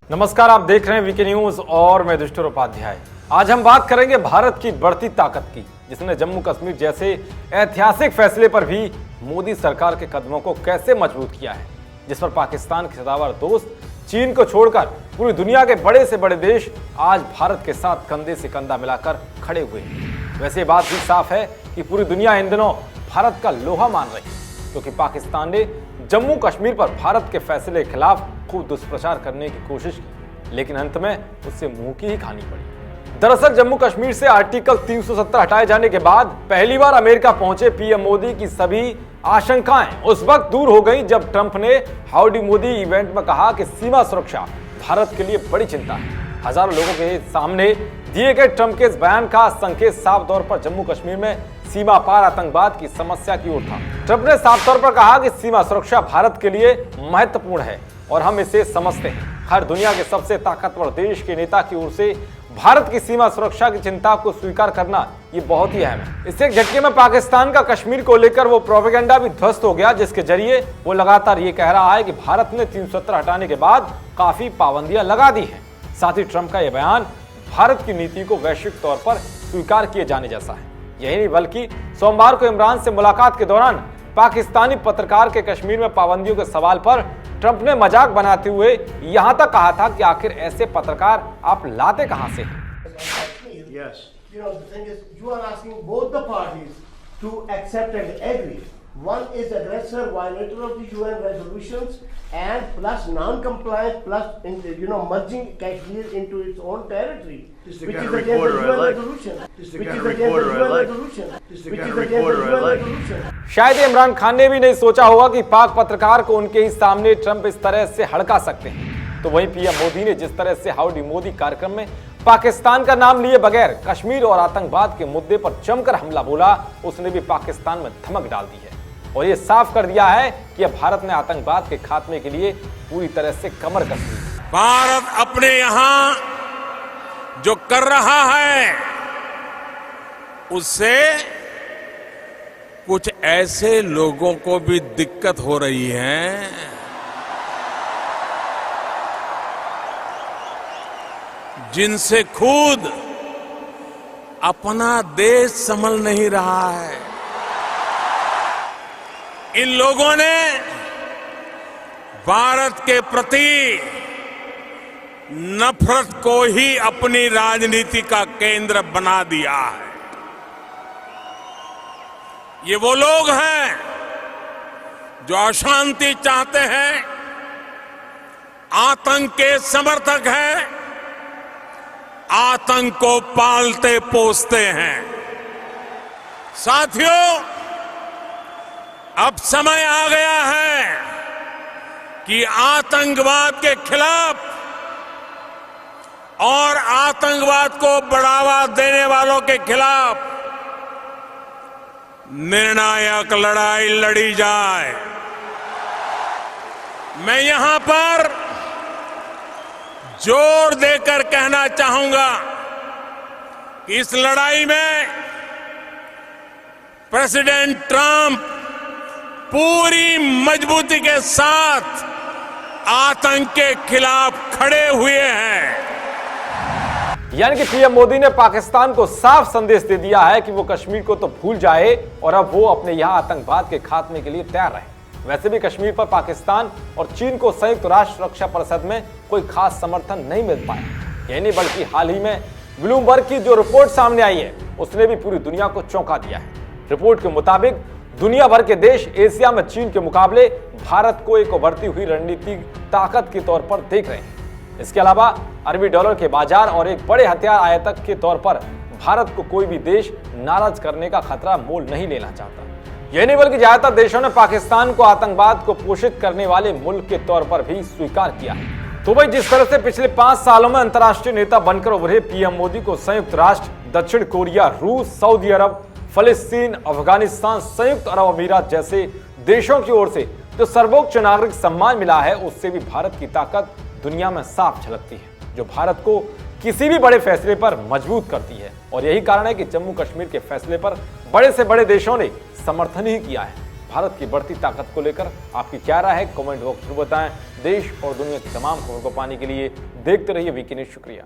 नमस्कार, आप देख रहे हैं वीके न्यूज और मैं दुष्टुर उपाध्याय। आज हम बात करेंगे भारत की बढ़ती ताकत की, जिसने जम्मू कश्मीर जैसे ऐतिहासिक फैसले पर भी मोदी सरकार के कदमों को कैसे मजबूत किया है, जिस पर पाकिस्तान के सदावर दोस्त चीन को छोड़कर पूरी दुनिया के बड़े से बड़े देश आज भारत के साथ कंधे से कंधा मिलाकर खड़े हुए हैं। वैसे बात भी साफ है कि पूरी दुनिया इन दिनों भारत का लोहा मान रही है, क्योंकि पाकिस्तान ने जम्मू कश्मीर पर भारत के फैसले के खिलाफ खूब दुष्प्रचार करने की कोशिश की, लेकिन अंत में उससे मुंह की ही खानी पड़ी। दरअसल जम्मू कश्मीर से आर्टिकल 370 हटाए जाने के बाद पहली बार अमेरिका पहुंचे पीएम मोदी की सभी आशंकाएं उस वक्त दूर हो गई जब ट्रंप ने हाउडी मोदी इवेंट में कहा कि सीमा सुरक्षा भारत के लिए बड़ी चिंता है। हजारों लोगों के सामने दिए गए ट्रंप के इस बयान का संकेत साफ तौर पर जम्मू कश्मीर में सीमा पार आतंकवाद की समस्या की ओर था। ट्रंप ने साफ तौर पर कहा कि सीमा सुरक्षा भारत के लिए महत्वपूर्ण है और हम इसे समझते हैं। हर दुनिया के सबसे ताकतवर देश के नेता की ओर से भारत की सीमा सुरक्षा की चिंता को स्वीकार करना ये बहुत ही अहम है। इससे एक झटके में पाकिस्तान का कश्मीर को लेकर वो प्रोपेगेंडा भी ध्वस्त हो गया, जिसके जरिए वो लगातार ये कह रहा है कि भारत ने 370 हटाने के बाद काफी पाबंदियां लगा दी हैं। साथ ही ट्रंप का यह बयान भारत की नीति को वैश्विक तौर पर स्वीकार किए जाने जैसा है। यही नहीं बल्कि सोमवार को इमरान से मुलाकात के दौरान पाकिस्तानी पत्रकार के कश्मीर में पाबंदियों के सवाल पर ट्रंप ने मजाक बनाते हुए यहां तक कहा था कि आखिर ऐसे पत्रकार आप लाते कहां से हैं? Yes. You know, the thing is, you are asking both the parties to accept and agree. One is aggressor, violator of the UN resolutions, and plus non-compliant, plus merging Kashmir into its own territory, which is against the UN resolution. Which is against the UN resolution. Which is against the UN resolution. शायद इमरान खान ने भी नहीं सोचा होगा कि पाक पत्रकार को उनके ही सामने ट्रंप इस तरह से हड़का सकते हैं। तो वहीं पीएम मोदी ने जिस तरह से हाउडी मोदी कार्यक्रम में पाकिस्तान का नाम लिए बगैर कश्मीर और आतंकवाद के मुद्दे पर जमकर हमला बोला, उसने भी पाकिस्तान में धमक डाल दी है और ये साफ कर दिया है कि अब भारत ने आतंकवाद के खात्मे के लिए पूरी तरह से कमर कस ली। भारत अपने यहां जो कर रहा है उससे कुछ ऐसे लोगों को भी दिक्कत हो रही है जिनसे खुद अपना देश संभल नहीं रहा है। इन लोगों ने भारत के प्रति नफरत को ही अपनी राजनीति का केंद्र बना दिया है। ये वो लोग हैं जो अशांति चाहते हैं, आतंक के समर्थक हैं, आतंक को पालते पोसते हैं। साथियों, अब समय आ गया है कि आतंकवाद के खिलाफ और आतंकवाद को बढ़ावा देने वालों के खिलाफ निर्णायक लड़ाई लड़ी जाए। मैं यहां पर जोर देकर कहना चाहूंगा कि इस लड़ाई में प्रेसिडेंट ट्रंप पूरी मजबूती के साथ आतंक के खिलाफ खड़े हुए हैं। यानी कि पीएम मोदी ने पाकिस्तान को साफ संदेश दे दिया है कि वो कश्मीर को तो भूल जाए और अब वो अपने यहां आतंकवाद के खात्मे के लिए तैयार रहे। वैसे भी कश्मीर पर पाकिस्तान और चीन को संयुक्त राष्ट्र सुरक्षा परिषद में कोई खास समर्थन नहीं मिल पाया। यही नहीं बल्कि हाल ही में ब्लूमबर्ग की जो रिपोर्ट सामने आई है उसने भी पूरी दुनिया को चौंका दिया है। रिपोर्ट के मुताबिक दुनिया भर के देश एशिया में चीन के मुकाबले भारत को एक उभरती हुई रणनीतिक ताकत के तौर पर देख रहे हैं। इसके अलावा अरबी डॉलर के बाजार और एक बड़े हथियार आयातक के तौर पर भारत को कोई भी देश नाराज करने का खतरा मोल नहीं लेना चाहता। यही नहीं बल्कि ज्यादातर देशों ने पाकिस्तान को आतंकवाद को पोषित करने वाले मुल्क के तौर पर भी स्वीकार किया है। तो भाई जिस तरह से पिछले 5 सालों में अंतर्राष्ट्रीय नेता बनकर उभरे पीएम मोदी को संयुक्त राष्ट्र, दक्षिण कोरिया, रूस, सऊदी अरब, फलस्तीन, अफगानिस्तान, संयुक्त अरब अमीरात जैसे देशों की ओर से जो सर्वोच्च नागरिक सम्मान मिला है, उससे भी भारत की ताकत दुनिया में साफ झलकती है, जो भारत को किसी भी बड़े फैसले पर मजबूत करती है। और यही कारण है कि जम्मू कश्मीर के फैसले पर बड़े से बड़े देशों ने समर्थन ही किया है। भारत की बढ़ती ताकत को लेकर आपकी क्या राय है, कमेंट बॉक्स में बताएं। देश और दुनिया की तमाम खबरों को पाने के लिए देखते रहिए वीके न्यूज। शुक्रिया।